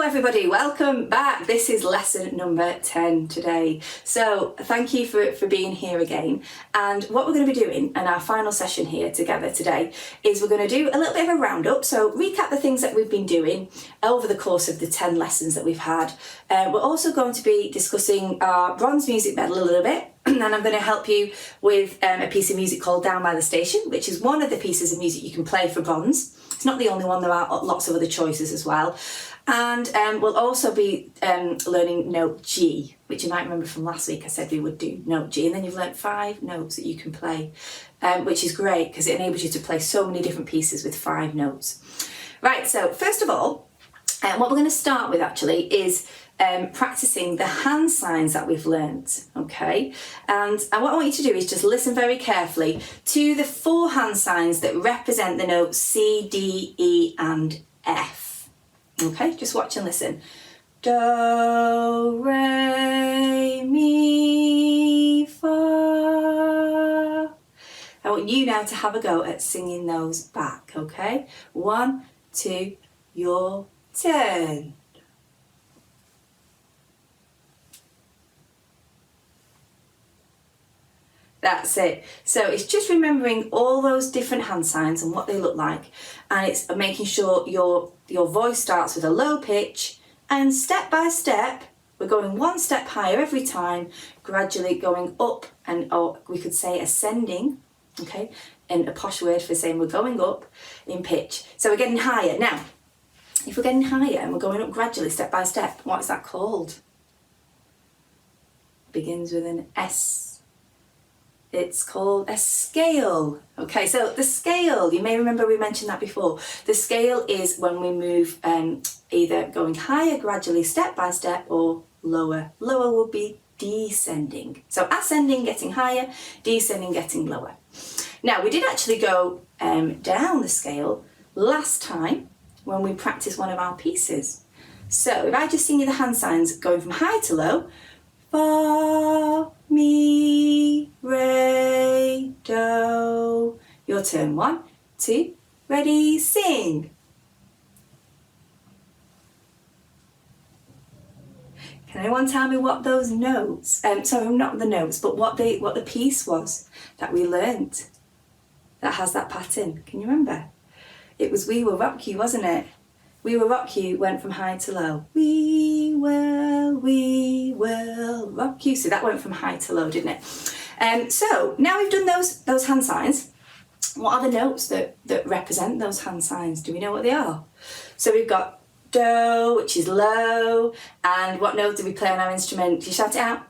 everybody, welcome back. This is lesson number 10 today. So thank you for being here again. And what we're going to be doing in our final session here together today is we're going to do a little bit of a roundup. So recap the things that we've been doing over the course of the 10 lessons that we've had. We're also going to be discussing our bronze music medal a little bit. And I'm going to help you with a piece of music called Down by the Station, which is one of the pieces of music you can play for bronze. It's not the only one, there are lots of other choices as well. And we'll also be learning note G, which you might remember from last week. I said we would do note G, and then you've learnt 5 notes that you can play, which is great because it enables you to play so many different pieces with 5 notes. Right, so first of all, what we're going to start with actually is practicing the hand signs that we've learnt, okay? And what I want you to do is just listen very carefully to the 4 hand signs that represent the notes C, D, E and F. Okay, just watch and listen. Do, re, mi, fa. I want you now to have a go at singing those back, okay? 1, 2, your turn. That's it. So it's just remembering all those different hand signs and what they look like, and it's making sure your voice starts with a low pitch, and step by step we're going 1 step higher every time, gradually going up, and or we could say ascending, okay, and a posh word for saying we're going up in pitch. So we're getting higher. Now, if we're getting higher and we're going up gradually step by step, what is that called? Begins with an S. It's called a scale. Okay, so the scale, you may remember we mentioned that before. The scale is when we move either going higher gradually step by step or lower. Lower would be descending. So ascending, getting higher, descending, getting lower. Now, we did actually go down the scale last time when we practiced one of our pieces. So if I just sing you the hand signs going from high to low, fa, mi, re, do. Your turn. 1, 2, ready, sing. Can anyone tell me what those notes? Sorry, not the notes, but what the piece was that we learnt that has that pattern? Can you remember? It was "We Will Rock You," wasn't it? "We Will Rock You" went from high to low. We will rock you. So that went from high to low, didn't it? So now we've done those hand signs. What are the notes that represent those hand signs? Do we know what they are? So we've got do, which is low, and what note do we play on our instrument? Do you shout it out?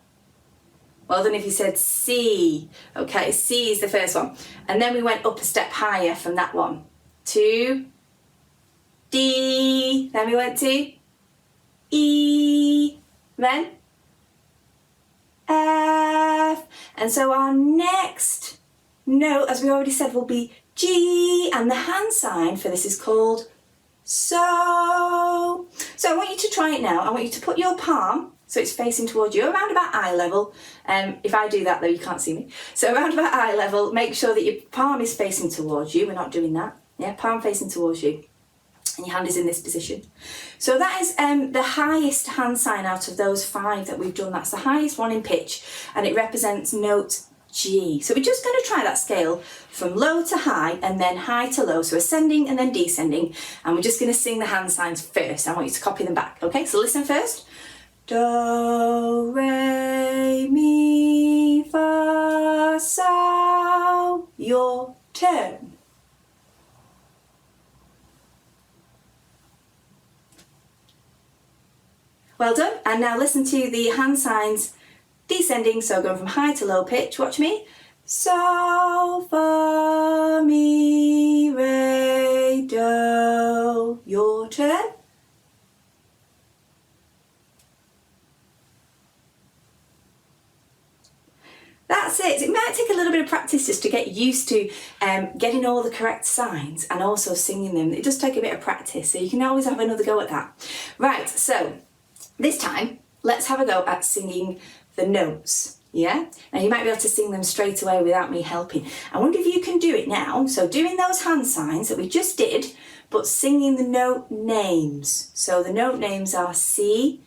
Well done if you said C. Okay, C is the first one. And then we went up a step higher from that one to D, then we went to E, then F, and so our next note, as we already said, will be G, and the hand sign for this is called so. So I want you to try it now. I want you to put your palm so it's facing towards you, around about eye level. If I do that though, you can't see me. So around about eye level, make sure that your palm is facing towards you. We're not doing that. Yeah, palm facing towards you. And your hand is in this position. So that is the highest hand sign out of those 5 that we've done. That's the highest one in pitch, and it represents note G. So we're just going to try that scale from low to high and then high to low, so ascending and then descending, and we're just going to sing the hand signs first. I want you to copy them back, okay? So listen first. Do, re, mi, fa, so. Your turn. Well done. And now listen to the hand signs descending, so going from high to low pitch. Watch me. So, fa, mi, re, do. Your turn. That's it. It might take a little bit of practice just to get used to getting all the correct signs and also singing them. It does take a bit of practice, so you can always have another go at that. Right, so this time, let's have a go at singing the notes, yeah? Now you might be able to sing them straight away without me helping. I wonder if you can do it now. So doing those hand signs that we just did, but singing the note names. So the note names are C,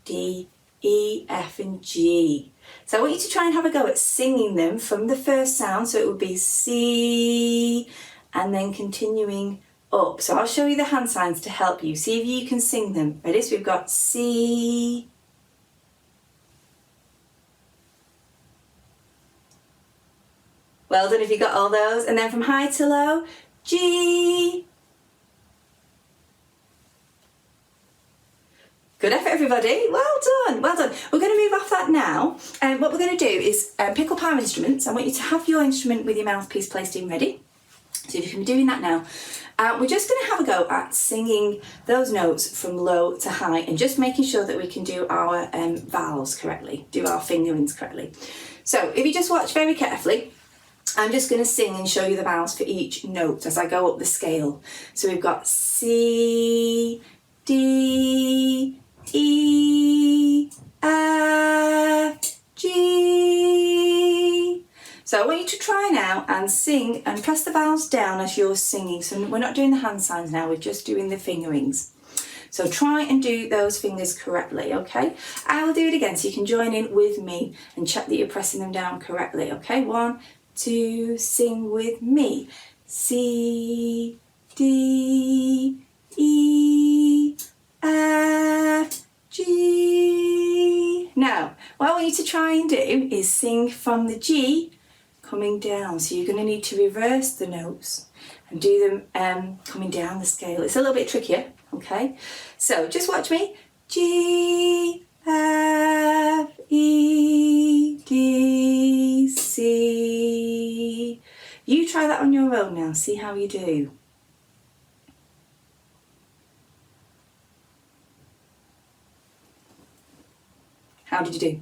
D, E, F and G. So I want you to try and have a go at singing them from the first sound. So it would be C and then continuing up. So I'll show you the hand signs to help you. See if you can sing them. Ready? So we've got C. Well done if you got all those. And then from high to low, G. Good effort, everybody. Well done, well done. We're going to move off that now. And what we're going to do is pick up our instruments. I want you to have your instrument with your mouthpiece placed in ready. So if you can be doing that now. We're just going to have a go at singing those notes from low to high and just making sure that we can do our vowels correctly, do our fingerings correctly. So if you just watch very carefully, I'm just going to sing and show you the vowels for each note as I go up the scale. So we've got C, D, E, F, G. So I want you to try now and sing and press the vowels down as you're singing. So we're not doing the hand signs now, we're just doing the fingerings. So try and do those fingers correctly, okay? I will do it again so you can join in with me and check that you're pressing them down correctly, okay? 1, 2, sing with me. C, D, E, F, G. Now, what I want you to try and do is sing from the G coming down. So you're going to need to reverse the notes and do them coming down the scale. It's a little bit trickier, okay? So just watch me. G, F, E, D, C. You try that on your own now. See how you do. How did you do?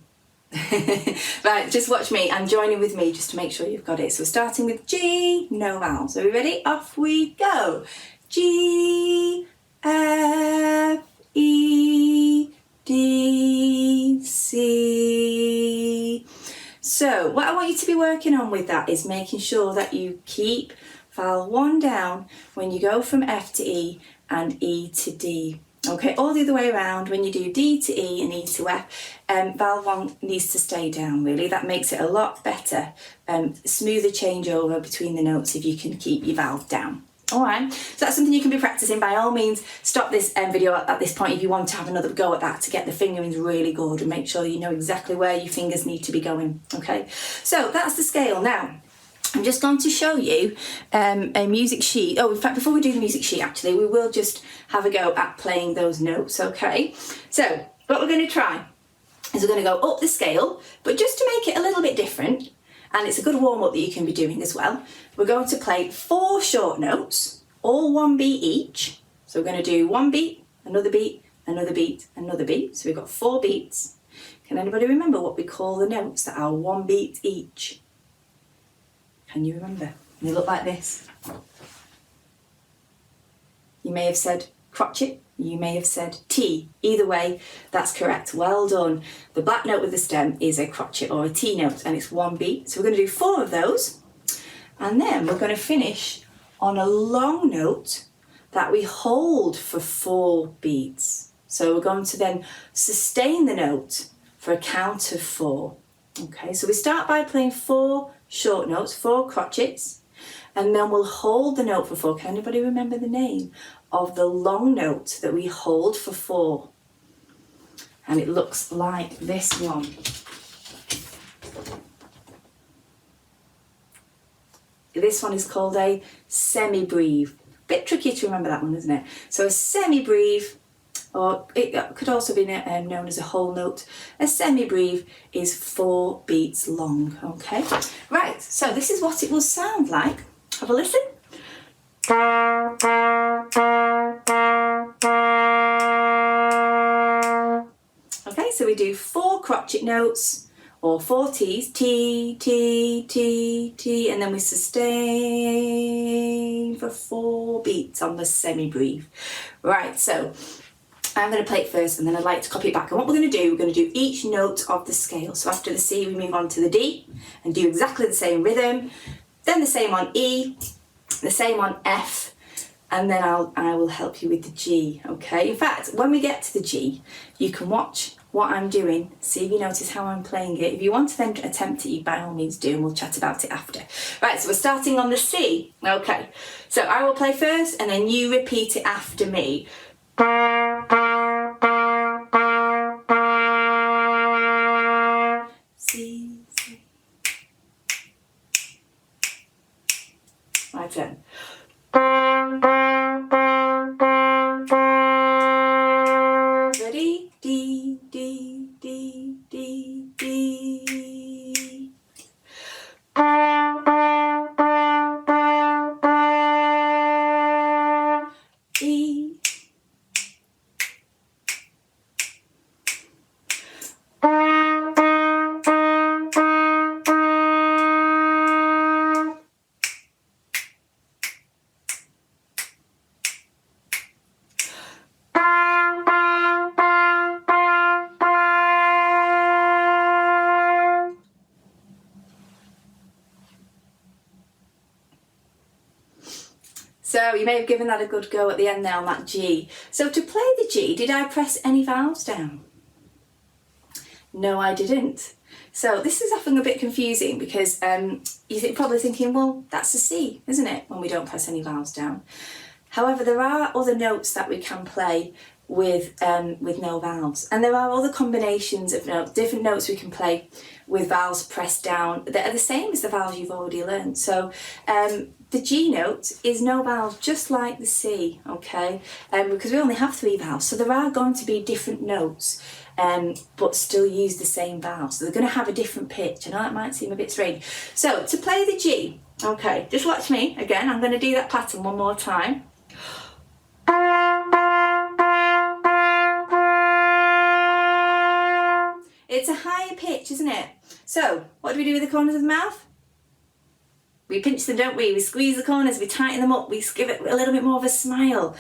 Right, just watch me and join in with me just to make sure you've got it. So we're starting with G, no vowels. Are we ready? Off we go. G, F, E, D, C. So what I want you to be working on with that is making sure that you keep vowel 1 down when you go from F to E and E to D. Okay, all the other way around, when you do D to E and E to F, vowel 1 needs to stay down really. That makes it a lot better, smoother changeover between the notes if you can keep your vowels down. Alright, so that's something you can be practicing. By all means, stop this video at this point if you want to have another go at that to get the fingerings really good and make sure you know exactly where your fingers need to be going. Okay, so that's the scale. Now, I'm just going to show you a music sheet. Oh, in fact, before we do the music sheet, actually, we will just have a go at playing those notes, okay? So, what we're going to try is we're going to go up the scale, but just to make it a little bit different, and it's a good warm-up that you can be doing as well, we're going to play 4 short notes, all 1 beat each. So we're going to do 1 beat, another beat, another beat, another beat. So we've got 4 beats. Can anybody remember what we call the notes that are 1 beat each? Can you remember? They look like this. You may have said crotchet, you may have said T. Either way, that's correct. Well done. The black note with the stem is a crotchet or a T note and it's 1 beat. So we're going to do 4 of those and then we're going to finish on a long note that we hold for 4 beats. So we're going to then sustain the note for a count of 4. Okay, so we start by playing 4 short notes, 4 crotchets, and then we'll hold the note for 4. Can anybody remember the name of the long note that we hold for 4? And it looks like this one. This one is called a semi-breve. Bit tricky to remember that one, isn't it? So a semi-breve, or it could also be known as a whole note. A semi-breve is 4 beats long, okay? Right, so this is what it will sound like. Have a listen. Okay, so we do 4 crotchet notes, or 4 T's, T, T, T, T, and then we sustain for 4 beats on the semi-breve. Right, so I'm going to play it first and then I'd like to copy it back. And what we're going to do each note of the scale. So after the C, we move on to the D and do exactly the same rhythm, then the same on E, the same on F, and then I will help you with the G, okay? In fact, when we get to the G, you can watch what I'm doing, see if you notice how I'm playing it. If you want to then attempt it, you by all means do, and we'll chat about it after. Right, so we're starting on the C, okay? So I will play first, and then you repeat it after me. C, C. My turn. Ready? D, D, D, D, D. E. So you may have given that a good go at the end there on that G. So to play the G, did I press any vowels down? No, I didn't. So this is often a bit confusing because you're probably thinking, well, that's a C, isn't it, when we don't press any vowels down? However, there are other notes that we can play with no vowels, and there are other combinations of notes, different notes we can play with vowels pressed down that are the same as the vowels you've already learned. So the G note is no vowels, just like the C, okay? Because we only have 3 vowels, so there are going to be different notes, but still use the same vowels. So they're going to have a different pitch. I know that might seem a bit strange. So to play the G, okay, just watch me again. I'm going to do that pattern one more time. It's a higher pitch, isn't it? So what do we do with the corners of the mouth? We pinch them, don't we? We squeeze the corners, we tighten them up, we give it a little bit more of a smile.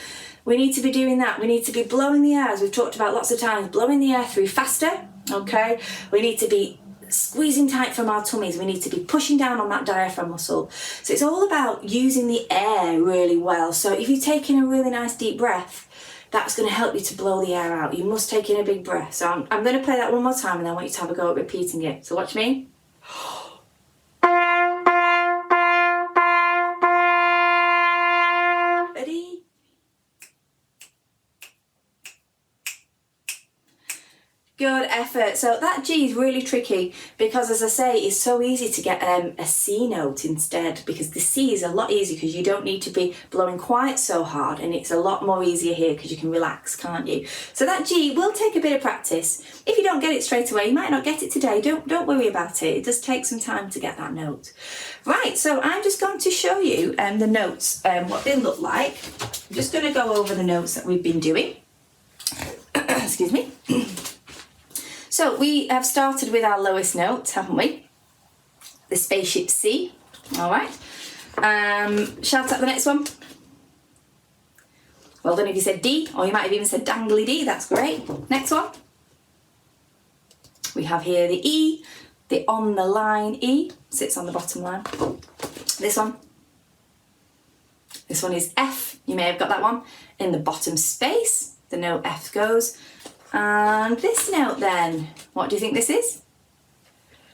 We need to be doing that. We need to be blowing the air, as we've talked about lots of times, blowing the air through faster, okay? We need to be squeezing tight from our tummies. We need to be pushing down on that diaphragm muscle. So it's all about using the air really well. So if you're taking a really nice deep breath, that's going to help you to blow the air out. You must take in a big breath. So I'm going to play that one more time, and then I want you to have a go at repeating it. So watch me. Ready? Good effort. So that G is really tricky because, as I say, it's so easy to get a C note instead, because the C is a lot easier because you don't need to be blowing quite so hard, and it's a lot more easier here because you can relax, can't you? So that G will take a bit of practice. If you don't get it straight away, you might not get it today. Don't worry about it. It does take some time to get that note. Right, so I'm just going to show you the notes, what they look like. I'm just going to go over the notes that we've been doing. Excuse me. So we have started with our lowest note, haven't we? The spaceship C, all right. Shout out the next one. Well done if you said D, or you might have even said dangly D, that's great. Next one. We have here the E, the on the line E, sits on the bottom line. This one. This one is F, you may have got that one, in the bottom space, the note F goes. And this note then, what do you think this is?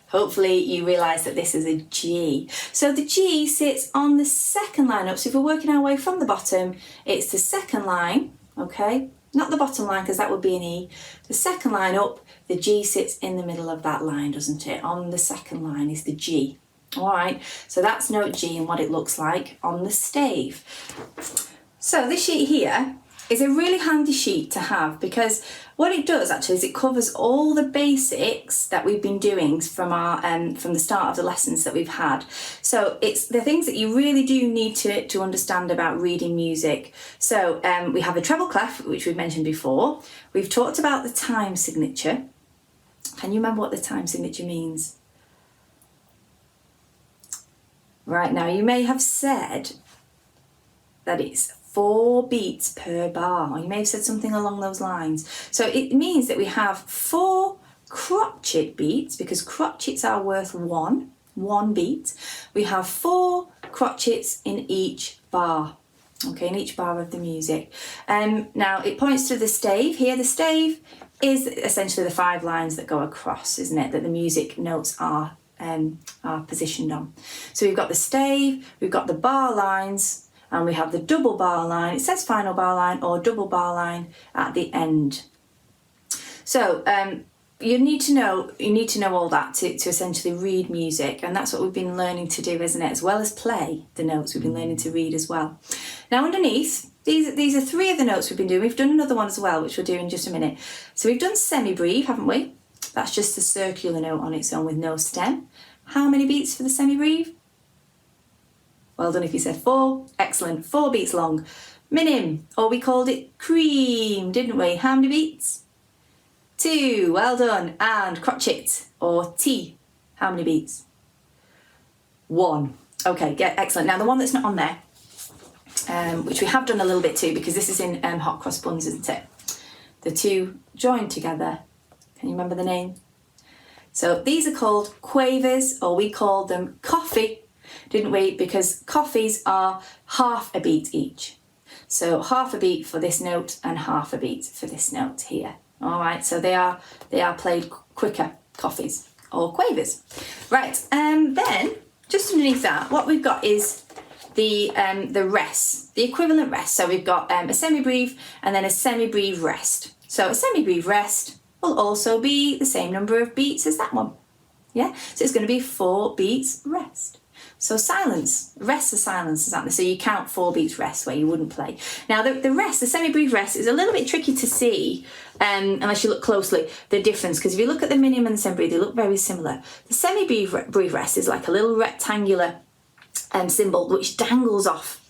Hopefully you realise that this is a G. So the G sits on the second line up. So if we're working our way from the bottom, it's the second line, okay? Not the bottom line, because that would be an E. The second line up, the G sits in the middle of that line, doesn't it? On the second line is the G. All right, so that's note G and what it looks like on the stave. So this sheet here is a really handy sheet to have, because what it does actually is it covers all the basics that we've been doing from our from the start of the lessons that we've had. So it's the things that you really do need to understand about reading music. So we have a treble clef, which we've mentioned before. We've talked about the time signature. Can you remember what the time signature means? Right, now you may have said that it's 4 beats per bar, or you may have said something along those lines. So it means that we have 4 crotchet beats, because crotchets are worth one beat. We have 4 crotchets in each bar. okay, in each bar of the music. Now it points to the stave. Here the stave is essentially the 5 lines that go across, isn't it, that the music notes are positioned on. So we've got the stave, we've got the bar lines, and we have the double bar line. It says final bar line or double bar line at the end. So you need to know all that to essentially read music, and that's what we've been learning to do, isn't it? As well as play the notes, we've been learning to read as well. Now underneath, these are 3 of the notes we've been doing. We've done another one as well, which we'll do in just a minute. So we've done semi-breve, haven't we? That's just a circular note on its own with no stem. How many beats for the semi-breve? Well done if you said 4. Excellent, 4 beats long. Minim, or we called it cream, didn't we? How many beats? 2, well done. And crotchet, or T, how many beats? 1. Okay, excellent. Now the one that's not on there, which we have done a little bit too, because this is in hot cross buns, isn't it? The 2 joined together. Can you remember the name? So these are called quavers, or we called them coffee, didn't we? Because coffees are half a beat each. So half a beat for this note and half a beat for this note here. All right, so they are played quicker, coffees or quavers. Right, then just underneath that, what we've got is the rest, the equivalent rest. So we've got a semi-breve and then a semi-breve rest. So a semi-breve rest will also be the same number of beats as that one. Yeah, so it's going to be 4 beats rest. So silence, rest of silence, exactly. So you count 4 beats rest where you wouldn't play. Now the rest, the semi-breve rest, is a little bit tricky to see unless you look closely, the difference. Because if you look at the minim and the semi-breve, they look very similar. The semi-breve rest is like a little rectangular symbol which dangles off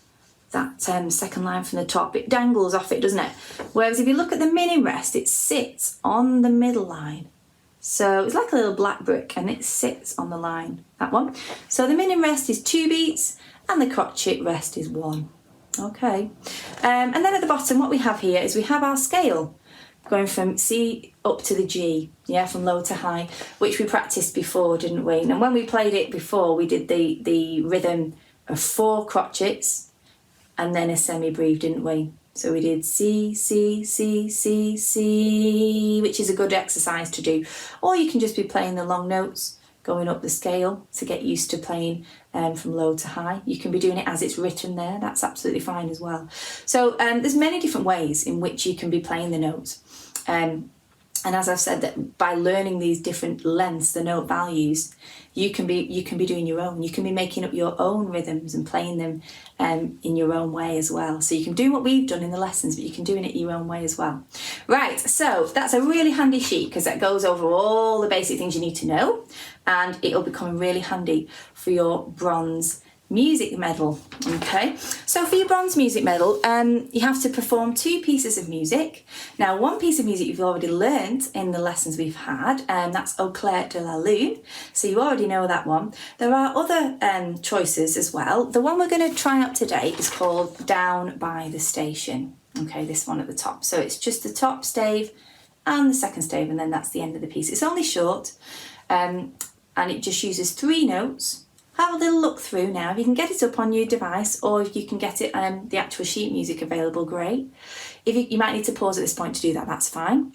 that second line from the top. It dangles off it, doesn't it? Whereas if you look at the minim rest, it sits on the middle line. So it's like a little black brick and it sits on the line, that one. So the minim rest is 2 beats and the crotchet rest is 1. Okay. And then at the bottom, what we have here is we have our scale going from C up to the G, yeah, from low to high, which we practiced before, didn't we? And when we played it before, we did the rhythm of 4 crotchets and then a semi-breve, didn't we? So we did C, C, C, C, C, which is a good exercise to do. Or you can just be playing the long notes, going up the scale to get used to playing from low to high. You can be doing it as it's written there. That's absolutely fine as well. So there's many different ways in which you can be playing the notes. And as I've said, that by learning these different lengths, the note values, you can be doing your own. You can be making up your own rhythms and playing them in your own way as well. So you can do what we've done in the lessons, but you can do it your own way as well. Right, so that's a really handy sheet because that goes over all the basic things you need to know, and it'll become really handy for your bronze music medal. Okay, so for your bronze music medal, you have to perform 2 pieces of music. Now, one piece of music you've already learnt in the lessons we've had, and that's Au Clair de la Lune, so you already know that one. There are other choices as well. The one we're going to try out today is called Down by the Station. Okay, this one at the top. So it's just the top stave and the second stave, and then that's the end of the piece. It's only short, and it just uses 3 notes. Have a little look through now. If you can get it up on your device, or if you can get it the actual sheet music available, great. If you might need to pause at this point to do that, that's fine.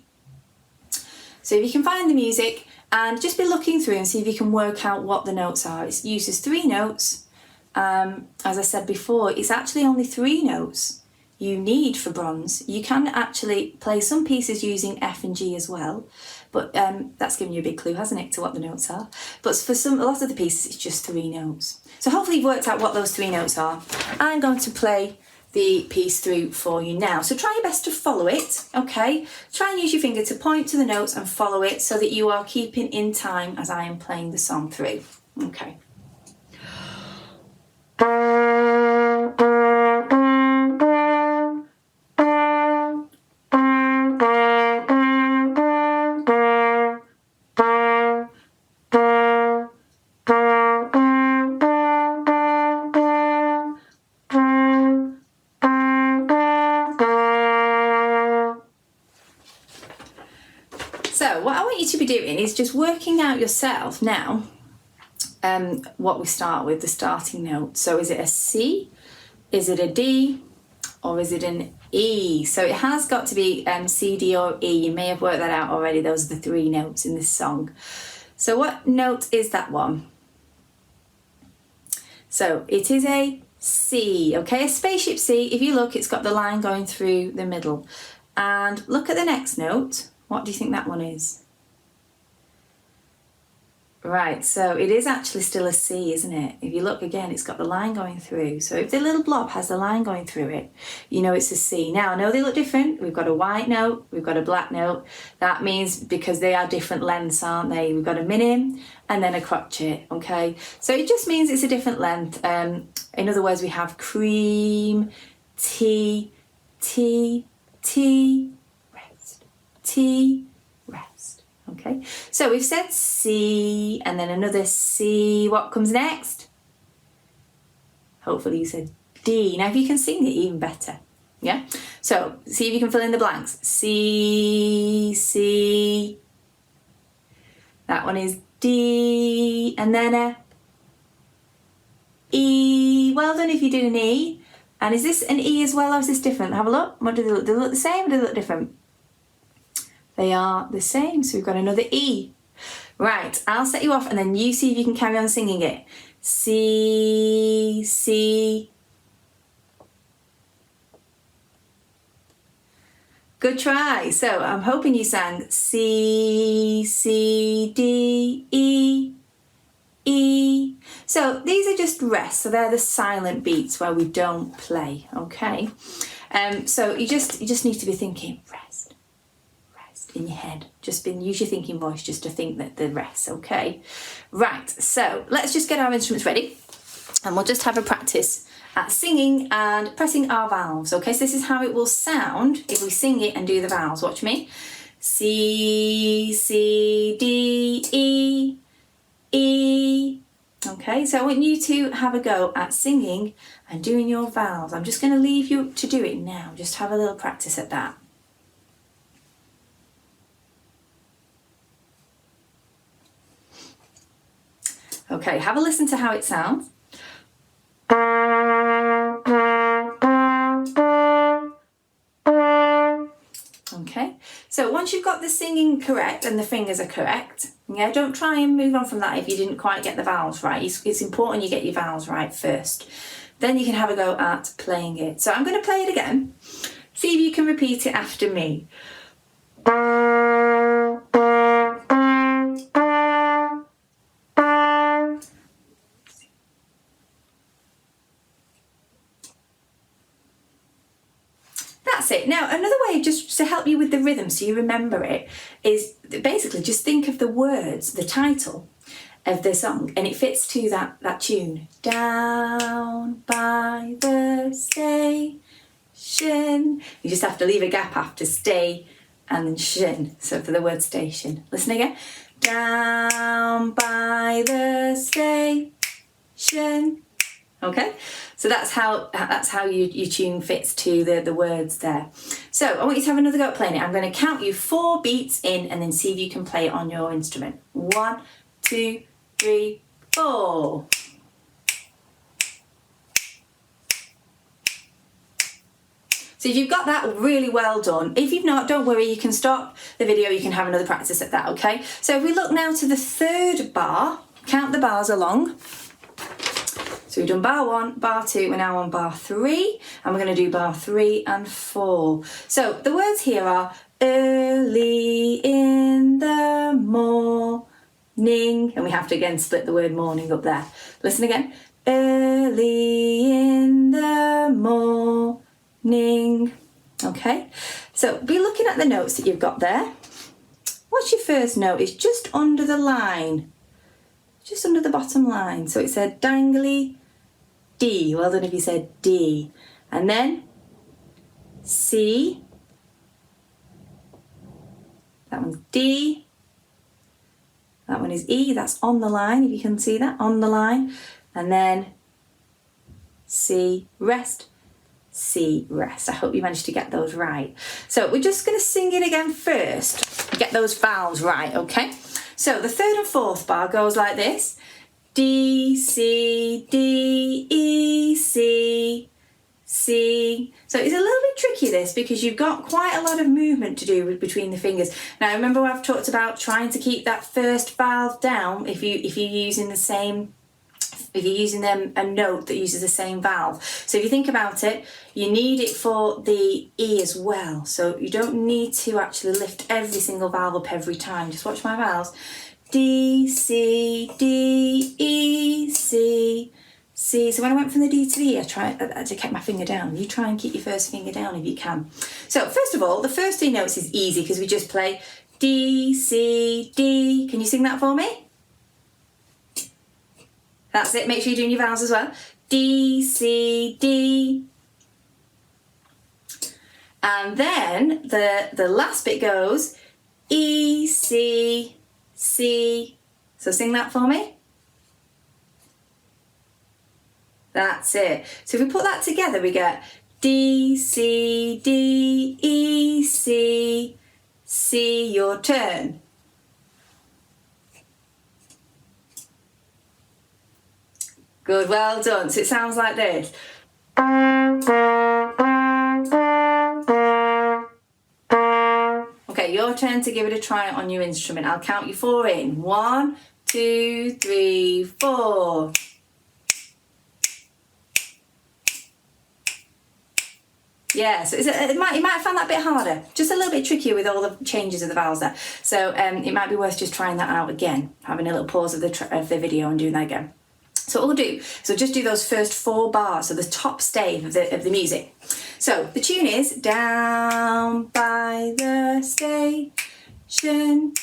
So if you can find the music and just be looking through and see if you can work out what the notes are. It uses 3 notes. As I said before, it's actually only 3 notes you need for bronze. You can actually play some pieces using F and G as well, but that's given you a big clue, hasn't it, to what the notes are. But for a lot of the pieces, it's just 3 notes. So hopefully you've worked out what those 3 notes are. I'm going to play the piece through for you now. So try your best to follow it, okay? Try and use your finger to point to the notes and follow it so that you are keeping in time as I am playing the song through. Okay. So what I want you to be doing is just working out yourself now what we start with, the starting note. So is it a C? Is it a D? or is it an E? So it has got to be C, D or E. You may have worked that out already. Those are the 3 notes in this song. So what note is that one? So it is a C, okay? A spaceship C. If you look, it's got the line going through the middle. And look at the next note. What do you think that one is? Right, so it is actually still a C, isn't it? If you look again, it's got the line going through. So if the little blob has the line going through it, you know it's a C. Now, I know they look different. We've got a white note, we've got a black note. That means because they are different lengths, aren't they? We've got a minim and then a crotchet, okay? So it just means it's a different length. In other words, we have cream, T, T, T, rest, T, rest. Okay, so we've said C and then another C. What comes next? Hopefully you said D. Now if you can sing it, even better. Yeah? So see if you can fill in the blanks. C, C. That one is D. And then a E. Well done if you did an E. And is this an E as well or is this different? Have a look. What do they look? Do they look the same or do they look different? They are the same, so we've got another E. Right, I'll set you off and then you see if you can carry on singing it. C, C. Good try. So I'm hoping you sang C, C, D, E, E. So these are just rests, so they're the silent beats where we don't play, okay? So you just need to be thinking rest in your head. Use your thinking voice just to think that the rest, okay? Right, so let's just get our instruments ready and we'll just have a practice at singing and pressing our valves, okay? So this is how it will sound if we sing it and do the valves. Watch me. C, C, D, E, E. Okay, so I want you to have a go at singing and doing your valves. I'm just going to leave you to do it now. Just have a little practice at that. Okay, have a listen to how it sounds. Okay, so once you've got the singing correct and the fingers are correct, yeah, don't try and move on from that if you didn't quite get the vowels right. It's important you get your vowels right first. Then you can have a go at playing it. So I'm going to play it again. See if you can repeat it after me. That's it. Now, another way just to help you with the rhythm so you remember it is basically just think of the words, the title of the song, and it fits to that tune. Down by the station. You just have to leave a gap after stay and then shin. So for the word station. Listen again. Down by the station. Okay, so that's how your tune fits to the words there. So I want you to have another go at playing it. I'm going to count you 4 beats in and then see if you can play it on your instrument. 1, 2, 3, 4. So if you've got that, really well done. If you've not, don't worry, you can stop the video, you can have another practice at that, okay? So if we look now to the 3rd bar, count the bars along. So we've done bar 1, bar 2, we're now on bar 3, and we're going to do bar 3 and 4. So the words here are early in the morning, and we have to again split the word morning up there. Listen again. Early in the morning. Okay, so be looking at the notes that you've got there. What's your first note? It's just under the line. Just under the bottom line. So it said dangly D. Well done if you said D. And then C. That one's D. That one is E. That's on the line, if you can see that, on the line. And then C, rest, C, rest. I hope you managed to get those right. So we're just going to sing it again first. Get those vowels right, okay? So the 3rd and 4th bar goes like this. D, C, D, E, C. C. So it's a little bit tricky this because you've got quite a lot of movement to do between the fingers. Now remember I've talked about trying to keep that first valve down if you're using the same, if you're using a note that uses the same valve. So if you think about it, you need it for the E as well. So you don't need to actually lift every single valve up every time. Just watch my valves. D, C, D, E, C, C. So when I went from the D to the E, I kept my finger down. You try and keep your first finger down if you can. So first of all, the first 3 notes is easy because we just play D, C, D. Can you sing that for me? That's it. Make sure you're doing your vowels as well. D, C, D. And then the last bit goes E, C, C. So sing that for me. That's it. So if we put that together, we get D, C, D, E, C, C, your turn. Good, well done. So it sounds like this. Okay, your turn to give it a try on your instrument. I'll count you 4 in. 1, 2, 3, 4. Yeah, so you might find that a bit harder, just a little bit trickier with all the changes of the vowels there. So it might be worth just trying that out again, having a little pause of the video and doing that again. So what we'll do, so just do those first 4 bars, so the top stave of the music. So the tune is down by the station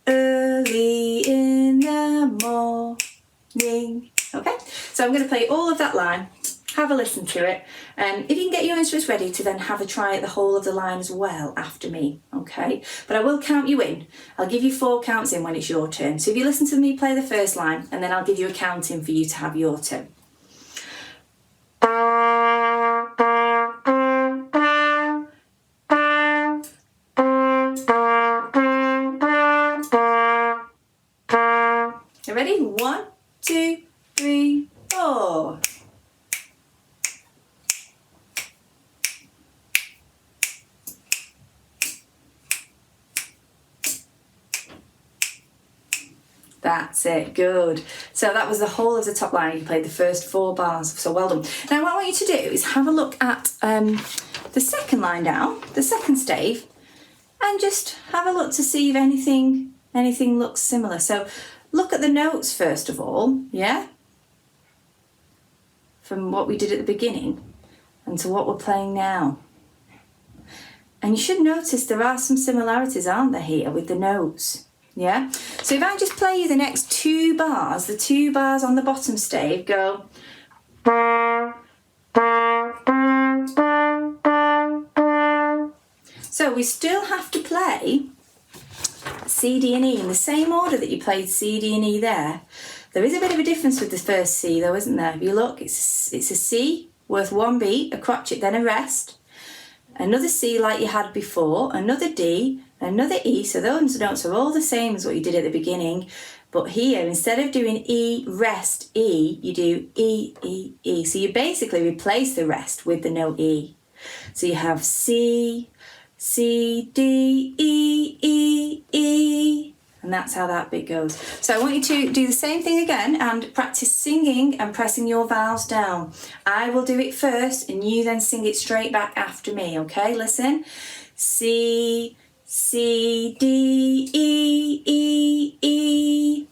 early in the morning. Okay, so I'm going to play all of that line. Have a listen to it. If you can get your instruments ready to then have a try at the whole of the line as well after me, okay? But I will count you in. I'll give you 4 counts in when it's your turn. So if you listen to me play the first line, and then I'll give you a count in for you to have your turn. You ready? 1, 2, 3, 4. That's it, good. So that was the whole of the top line. You played the first 4 bars, so well done. Now what I want you to do is have a look at the second line down, the second stave, and just have a look to see if anything looks similar. So look at the notes first of all, yeah? From what we did at the beginning and to what we're playing now. And you should notice there are some similarities, aren't there, here with the notes? Yeah, so if I just play you the next 2 bars, the 2 bars on the bottom stave go. So we still have to play C, D and E in the same order that you played C, D and E there. There is a bit of a difference with the first C though, isn't there? If you look, it's a C worth 1 beat, a crotchet, then a rest. Another C like you had before, another D, another E, so those notes are all the same as what you did at the beginning, but here instead of doing E, rest, E, you do E, E, E. So you basically replace the rest with the note E. So you have C, C, D, E, E, E, and that's how that bit goes. So I want you to do the same thing again and practice singing and pressing your vowels down. I will do it first and you then sing it straight back after me, okay? Listen. C, C, D, E, E, E.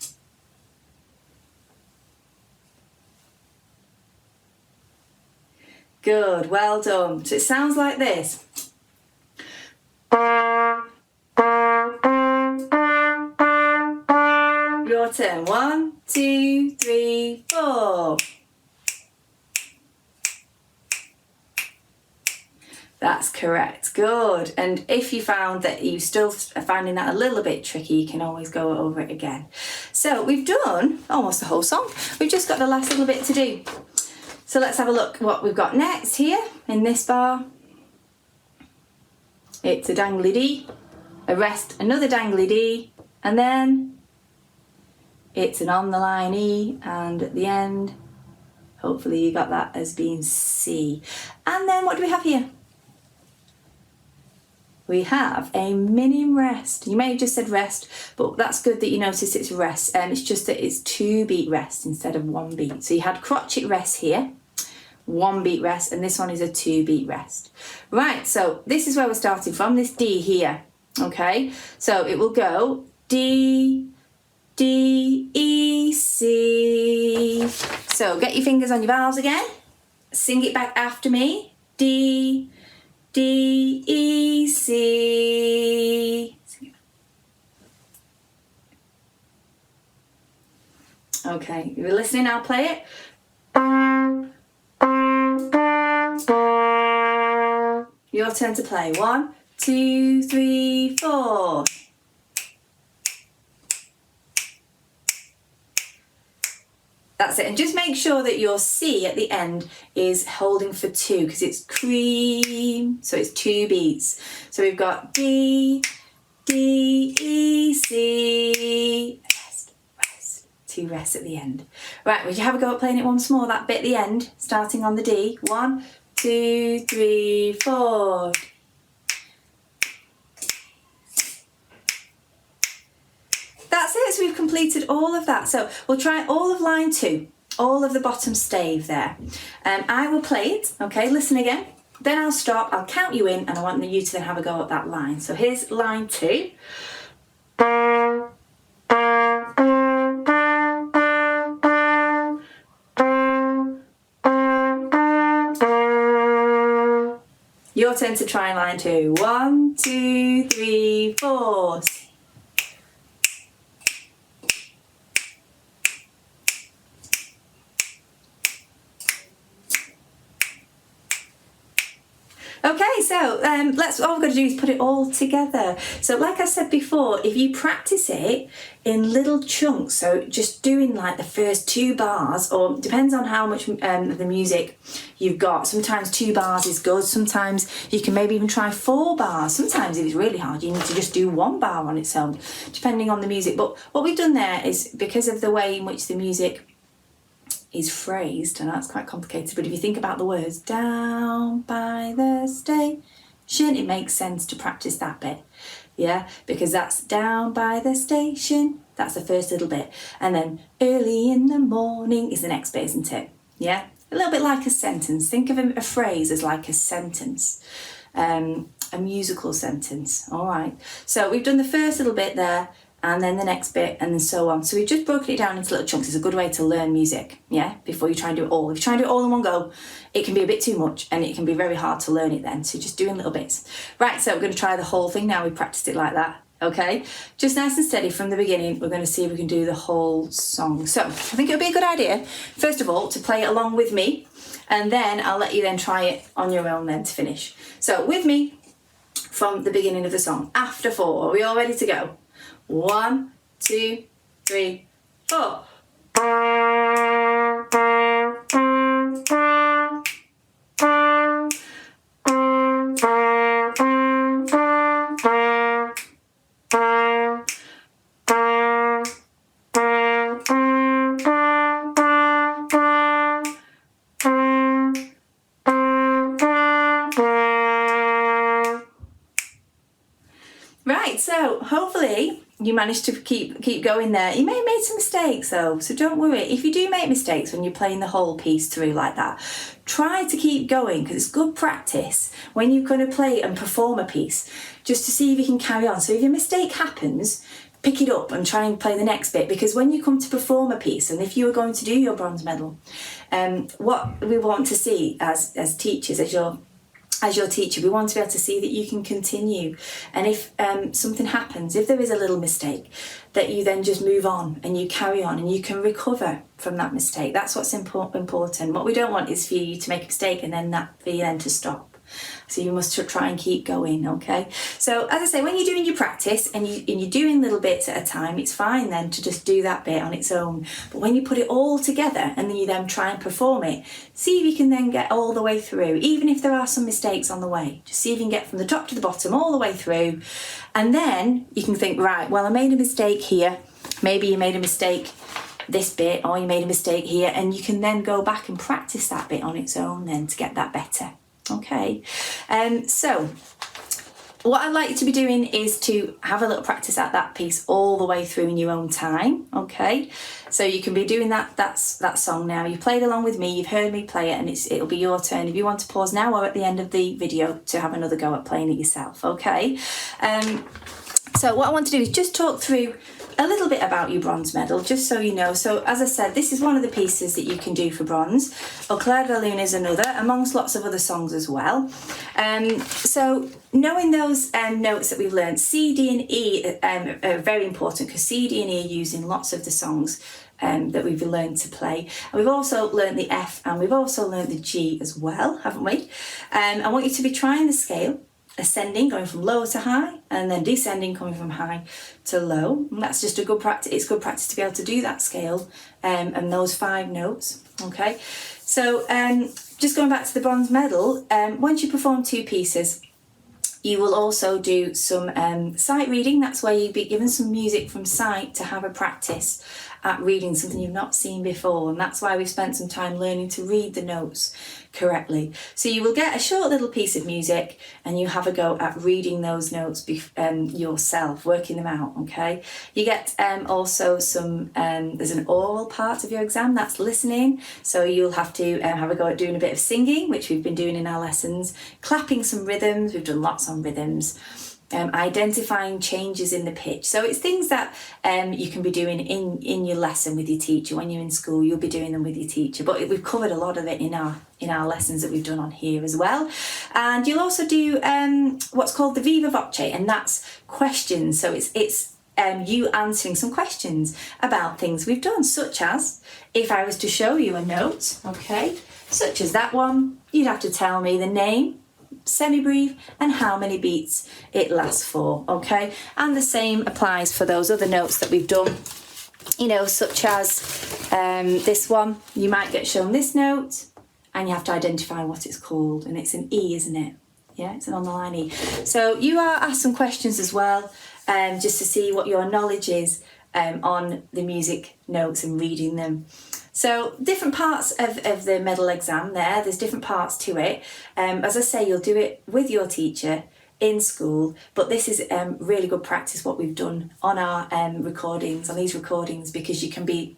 Good, well done. So it sounds like this. Your turn. 1, 2, 3, 4. That's correct. Good. And if you found that you still are finding that a little bit tricky, you can always go over it again. So we've done almost the whole song. We've just got the last little bit to do. So let's have a look what we've got next here in this bar. It's a dangly D, a rest, another dangly D, and then it's an on the line E, and at the end Hopefully you got that as being C. And then what do we have here? We have a minim rest. You may have just said rest, but that's good that you notice it's rest. It's just that it's 2-beat rest instead of 1 beat. So you had crotchet rest here, 1 beat rest, and this one is a 2-beat rest. Right, so this is where we're starting from, this D here, okay? So it will go D, D, E, C. So get your fingers on your vowels again. Sing it back after me. D, D, E, C. Okay, if you're listening, I'll play it. Your turn to play. 1, 2, 3, 4. That's it. And just make sure that your C at the end is holding for 2 because it's cream. So it's 2 beats. So we've got D, D, E, C. Rest, rest. 2 rests at the end. Right, would you have a go at playing it once more, that bit at the end, starting on the D? 1, 2, 3, 4. That's it, so we've completed all of that. So we'll try all of line 2, all of the bottom stave there. I will play it, okay, listen again. Then I'll stop, I'll count you in, and I want you to then have a go at that line. So here's line 2. Your turn to try line 2. 1, 2, 3, 4. Okay, so all we've got to do is put it all together. So like I said before, if you practice it in little chunks, so just doing like the first 2 bars, or depends on how much of the music you've got. Sometimes 2 bars is good, sometimes you can maybe even try 4 bars. Sometimes if it's really hard, you need to just do 1 bar on its own, depending on the music. But what we've done there is, because of the way in which the music is phrased, and that's quite complicated, but if you think about the words, down by the station, it makes sense to practice that bit, yeah, because that's down by the station, that's the first little bit, and then early in the morning is the next bit, isn't it? Yeah, a little bit like a sentence. Think of a phrase as like a sentence, a musical sentence. All right, so we've done the first little bit there, and then the next bit, and then so on. So we've just broken it down into little chunks. It's a good way to learn music, yeah, before you try and do it all. If you try and do it all in one go, it can be a bit too much, and it can be very hard to learn it then. So just doing little bits. Right, so we're going to try the whole thing now. We practiced it like that, okay? Just nice and steady from the beginning. We're going to see if we can do the whole song. So I think it would be a good idea, first of all, to play it along with me, and then I'll let you then try it on your own then to finish. So with me from the beginning of the song, after 4. Are we all ready to go? 1, 2, 3, 4. Right, so hopefully you managed to keep going there. You may have made some mistakes though, so don't worry. If you do make mistakes when you're playing the whole piece through like that, try to keep going, because it's good practice when you're going to play and perform a piece, just to see if you can carry on. So if your mistake happens, pick it up and try and play the next bit, because when you come to perform a piece, and if you are going to do your bronze medal, what we want to see as teachers, as your teacher, we want to be able to see that you can continue. And if something happens, if there is a little mistake, that you then just move on and you carry on and you can recover from that mistake. That's what's important. What we don't want is for you to make a mistake and then for you then to stop. So you must try and keep going, okay? So as I say, when you're doing your practice and you're doing little bits at a time, it's fine then to just do that bit on its own. But when you put it all together and then you then try and perform it, see if you can then get all the way through, even if there are some mistakes on the way. Just see if you can get from the top to the bottom all the way through. And then you can think, right, well, I made a mistake here. Maybe you made a mistake this bit, or you made a mistake here, and you can then go back and practice that bit on its own then to get that better. Okay, so what I'd like you to be doing is to have a little practice at that piece all the way through in your own time, okay? So you can be doing that song now. You played along with me, you've heard me play it, and it'll be your turn if you want to pause now or at the end of the video to have another go at playing it yourself, okay? So what I want to do is just talk through a little bit about your bronze medal, just so you know. So as I said, this is one of the pieces that you can do for bronze. Au Clair de la Lune is another, amongst lots of other songs as well. So knowing those notes that we've learned, C, D and E are very important, because C, D and E are used in lots of the songs that we've learned to play. And we've also learned the F, and we've also learned the G as well, haven't we? I want you to be trying the scale, ascending, going from low to high, and then descending, coming from high to low. And that's just a good practice. It's good practice to be able to do that scale and those 5 notes. Okay, so just going back to the bronze medal, once you perform 2 pieces, you will also do some sight reading. That's where you'll be given some music from sight to have a practice at reading something you've not seen before, and that's why we've spent some time learning to read the notes correctly. So you will get a short little piece of music and you have a go at reading those notes yourself, working them out, okay? You get also some, there's an oral part of your exam, that's listening, so you'll have to have a go at doing a bit of singing, which we've been doing in our lessons, clapping some rhythms, we've done lots on rhythms, identifying changes in the pitch. So it's things that you can be doing in your lesson with your teacher. When you're in school, you'll be doing them with your teacher, but we've covered a lot of it in our lessons that we've done on here as well. And you'll also do what's called the viva voce, and that's questions. So it's you answering some questions about things we've done, such as if I was to show you a note, okay, such as that one, you'd have to tell me the name, semi-brief, and how many beats it lasts for, okay? And the same applies for those other notes that we've done, you know, such as this one. You might get shown this note and you have to identify what it's called, and it's an E, isn't it? Yeah, it's an on the line E. So you are asked some questions as well, just to see what your knowledge is on the music notes and reading them. So different parts of the medal exam there's different parts to it. As I say, you'll do it with your teacher in school, but this is really good practice what we've done on our recordings, on these recordings, because you can be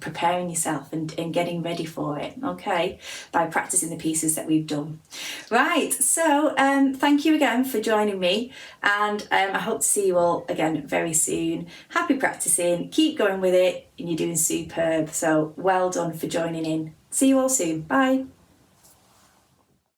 preparing yourself and getting ready for it, okay, by practicing the pieces that we've done. Right, so thank you again for joining me, and I hope to see you all again very soon. Happy practicing, keep going with it, and you're doing superb, so well done for joining in. See you all soon, bye.